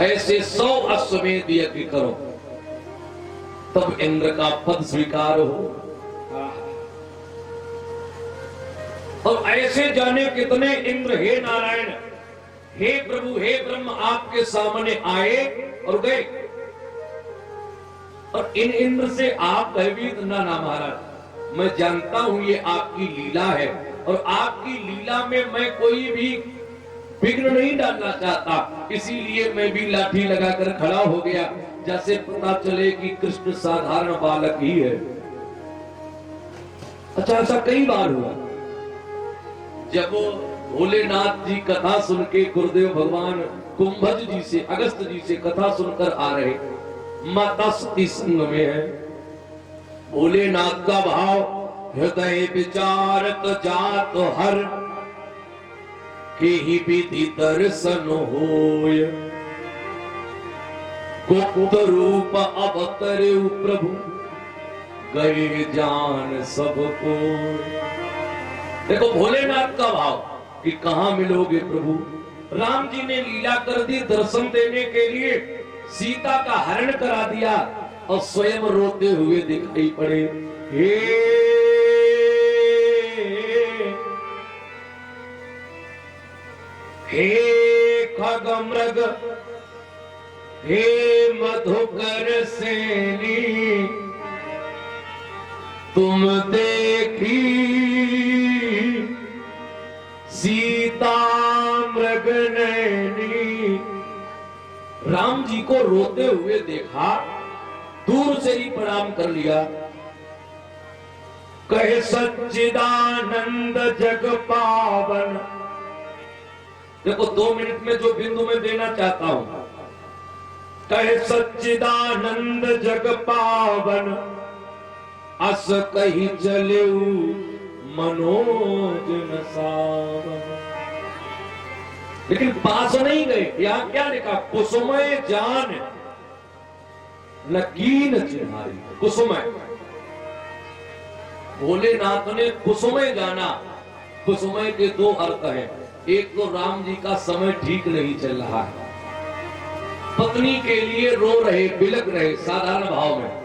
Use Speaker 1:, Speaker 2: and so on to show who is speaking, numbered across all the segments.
Speaker 1: ऐसे 100 अश्वमेध यज्ञ करो तब इंद्र का पद स्वीकार हो। और ऐसे जाने कितने इंद्र हे नारायण, हे प्रभु, हे ब्रह्म आपके सामने आए और गए। और इन इंद्र से आप भयभीत ना महाराज, मैं जानता हूं ये आपकी लीला है और आपकी लीला में मैं कोई भी विघ्न नहीं डालना चाहता, इसीलिए मैं भी लाठी लगाकर खड़ा हो गया, जैसे पता चले कि कृष्ण साधारण बालक ही है। अच्छा, ऐसा कई बार हुआ। जब भोलेनाथ जी कथा सुन के गुरुदेव भगवान कुंभज जी से, अगस्त जी से कथा सुनकर आ रहे, माता सती संग में है। भोलेनाथ का भाव, हृदय विचारत जात हर के ही विधि दर्शन होय, गुप्त रूप अवतरे प्रभु गए जान सबको। देखो भोलेनाथ का भाव कि कहां मिलोगे प्रभु। राम जी ने लीला कर दी, दर्शन देने के लिए सीता का हरण करा दिया और स्वयं रोते हुए दिखाई पड़े। हे खगमृग, हे मधुकर सेनी, तुम देखी सीता मृग नैनी। राम जी को रोते हुए देखा, दूर से ही प्रणाम कर लिया। कहे सच्चिदानंद जग पावन। देखो 2 मिनट में जो बिंदु में देना चाहता हूं, कहे सच्चिदानंद जग पावन, अस कही चले मनोज न सावन। लेकिन पास नहीं गए। यहां क्या लिखा? कुसुमय जान न कीन चिन्हारी। कुसुमय, भोलेनाथ ने कुसुमय जाना। कुसुमय के 2 अर्थ हैं। एक तो राम जी का समय ठीक नहीं चल रहा है, पत्नी के लिए रो रहे, बिलक रहे साधारण भाव में।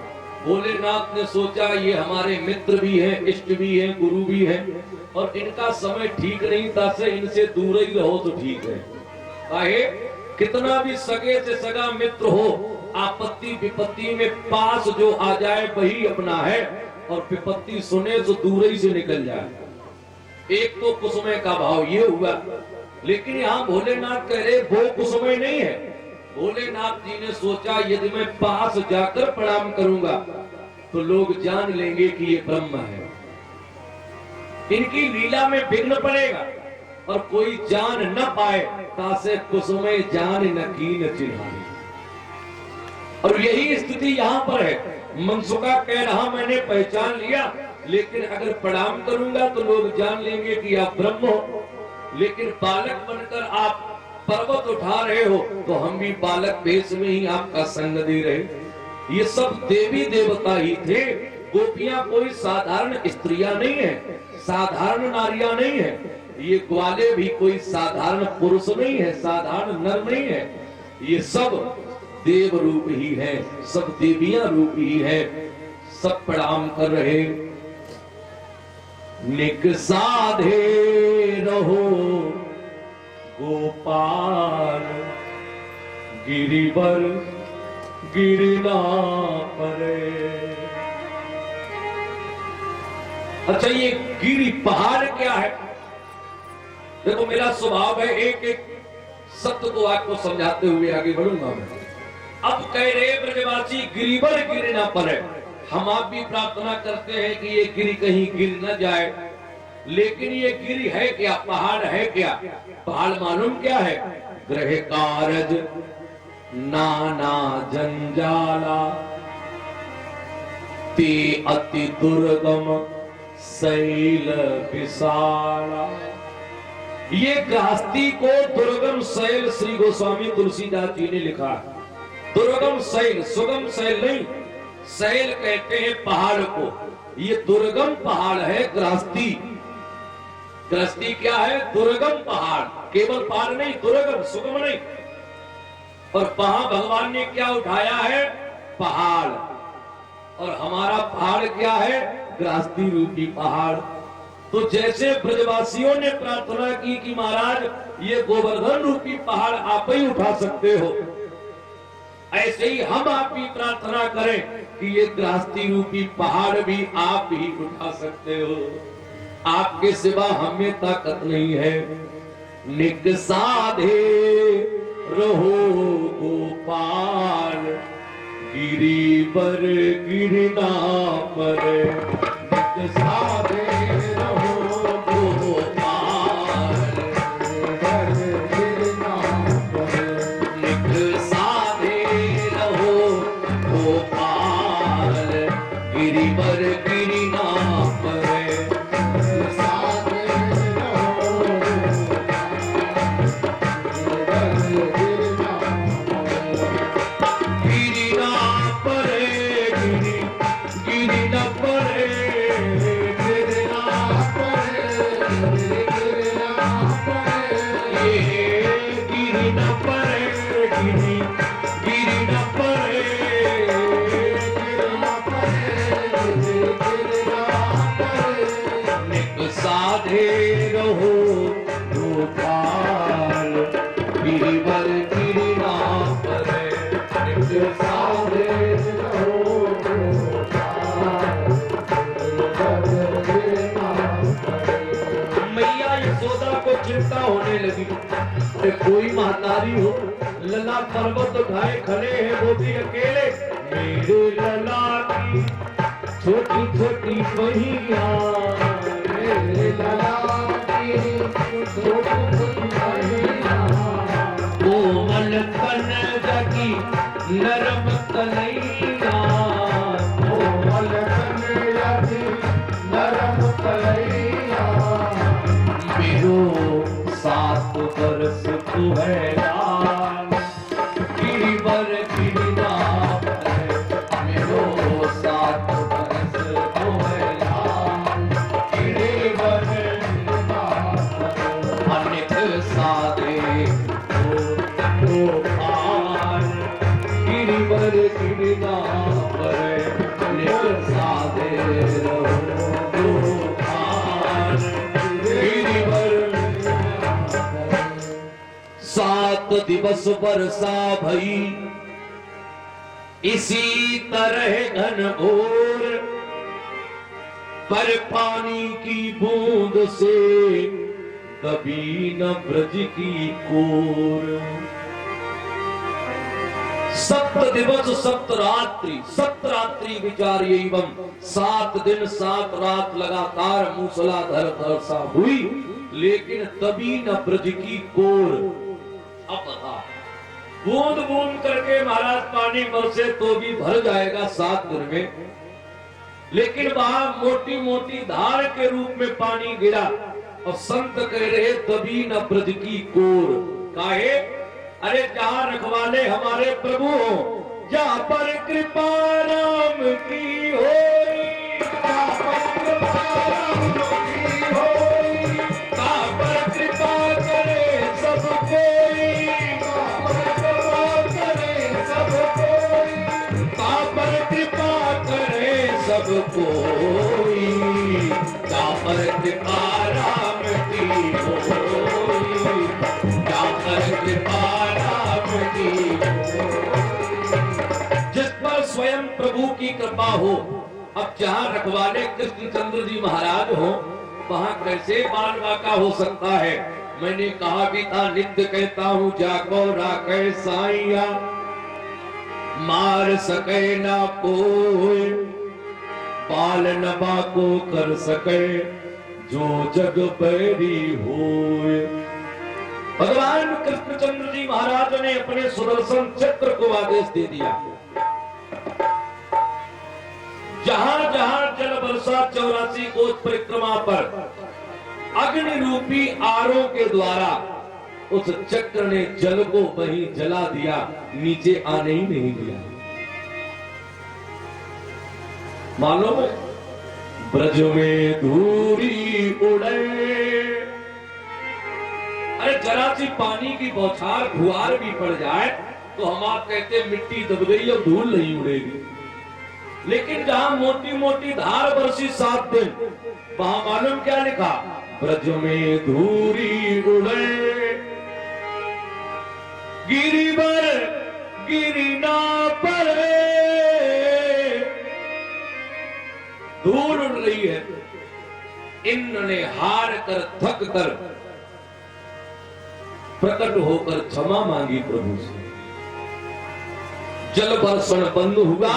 Speaker 1: भोलेनाथ ने सोचा ये हमारे मित्र भी हैं, इष्ट भी हैं, गुरु भी हैं, और इनका समय ठीक नहीं था, से इनसे दूर ही रहो तो ठीक है। काहे? कितना भी सगे से सगा मित्र हो, आपत्ति विपत्ति में पास जो आ जाए वही अपना है, और विपत्ति सुने तो दूर ही से निकल जाए। एक तो कुसुमय का भाव ये हुआ। लेकिन यहाँ भोलेनाथ कह रहे वो कुसुमय नहीं है। भोलेनाथ जी ने सोचा यदि मैं पास जाकर प्रणाम करूंगा तो लोग जान लेंगे कि ये ब्रह्म है, इनकी लीला में विघ्न पड़ेगा और कोई जान न पाए, तासे कुसुमय जान न कीन चिन्हारी। और यही स्थिति यहाँ पर है। मनसुखा कह रहा मैंने पहचान लिया, लेकिन अगर प्रणाम करूंगा तो लोग जान लेंगे कि आप ब्रह्म हो। लेकिन बालक बनकर आप पर्वत उठा रहे हो तो हम भी बालक वेश में ही आपका संग दे रहे। ये सब देवी देवता ही थे। गोपियां कोई साधारण स्त्रियां नहीं है, साधारण नारियां नहीं है। ये ग्वाले भी कोई साधारण पुरुष नहीं है, साधारण नर नहीं है। ये सब देव रूप ही है, सब देवियां रूप ही है। सब प्रणाम कर रहे। निक साधे रहो गोपाल, गिरिवर गिरना परे। अच्छा, ये गिरी पहाड़ क्या है? देखो मेरा स्वभाव है एक एक सत्य को आपको समझाते हुए आगे बढ़ूंगा मैं। अब कह रहे ब्रजवासी गिरिवर गिरना परे। हम आप भी प्रार्थना करते हैं कि ये गिरी कहीं गिर न जाए, लेकिन ये गिरी है क्या? पहाड़ है क्या? पहाड़ मालूम क्या है? ग्रह कारज नाना जंजाला, ते अति दुर्गम शैल विशाला। ये गृहस्थी को दुर्गम शैल श्री गोस्वामी तुलसीदास जी ने लिखा। दुर्गम शैल, सुगम शैल नहीं, शैल कहते हैं पहाड़ को। ये दुर्गम पहाड़ है गृहस्थी। गृहस्थी क्या है? दुर्गम पहाड़। केवल पहाड़ नहीं, दुर्गम, सुगम नहीं। और वहां भगवान ने क्या उठाया है? पहाड़। और हमारा पहाड़ क्या है? गृहस्थी रूपी पहाड़। तो जैसे ब्रजवासियों ने प्रार्थना की कि महाराज ये गोवर्धन रूपी पहाड़ आप ही उठा सकते हो, ऐसे ही हम आप ही प्रार्थना करें कि ये गृहस्थी रूपी पहाड़ भी आप ही उठा सकते हो। आपके सिवा हमें ताकत नहीं है। निक साधे रहो गोपाल, गिरी बर गिरना पर। निक साधे रहो गोपाल, बर गिरना पर। निक साधे रहो गोपाल, गिरी बर गिरना पर। साधे रहो गोपाल, गिरिवर गिरना पर। साधे रहो गोपाल, गिरिवर गिरना पर। मैया यशोदा को चिंता होने लगी कि कोई महतारी हो, लला पर्वत उठाए खड़े हैं, वो भी अकेले। मेरे लला की छोटी छोटी बहिया, कोमल कनक की नरम कलैया, कोमल कनक की नरम कलैया। मेरो 7 बरस तू है लाल, गिरिवर गिरना पर। मेरो 7 बरस तू है लाल, गिरिवर गिरना पर। अनिक साधे गोपाल, गिरिवर गिरना पर। अनिक साधे गोपाल, गिरिवर गिरना पर। 7 दिवस वर्षा भई, इसी तरह घनघोर, पर पानी की बूंद से दबी न ब्रज की कोर। 7 दिवस 7 रात्रि, 7 रात्रि विचार्य एवं 7 दिन 7 रात लगातार मूसलाधार वर्षा हुई, लेकिन तभी न ब्रज की कोर। अब बता, बूंद बूंद करके महाराज पानी बरसे तो भी भर जाएगा 7 दिन में, लेकिन वहां मोटी मोटी धार के रूप में पानी गिरा। और संत कह रहे तभी न ब्रज की कोर। काहे? अरे जहां रखवाले हमारे प्रभु हो, जहां पर कृपा राम की होई, जहां पर कृपा राम की होई, जहां पर कृपा करे सब कोई, जहां पर कृपा करे सब कोई, जहां पर कृपा करे सब कोई, जहां पर कृपा राम की होई, जहां पर कृपा राम की होई। जिस पर स्वयं प्रभु की कृपा हो। अब जहां रखवाले कृष्णचंद्र जी महाराज हो, वहां कैसे बाल बाका हो सकता है? मैंने कहा भी था, नित्य कहता हूं जाको राखे साइया, मार सके ना कोई, पाल नबा को कर सके जो जग बैरी होए। भगवान कृष्णचंद्र जी महाराज ने अपने सुदर्शन चक्र को आदेश दे दिया, जहां जहां जल वर्षा 84 कोस परिक्रमा पर अग्नि रूपी आरों के द्वारा उस चक्र ने जल को वहीं जला दिया, नीचे आने ही नहीं दिया। मालूम है, ब्रज में धूरी उड़े, अरे जरा सी पानी की बौछार फुहार भी पड़ जाए तो हम आप कहते मिट्टी दब गई अब धूल नहीं उड़ेगी। लेकिन जहां मोटी मोटी धार बरसी 7 दिन, वहां मालूम क्या लिखा? ब्रज में धूरी उड़े गिरिवर गिरी ना पड़े। धूल उड़ रही है, इंद्र ने हार कर थक कर प्रकट होकर क्षमा मांगी प्रभु से। जल बरसण बंद हुआ,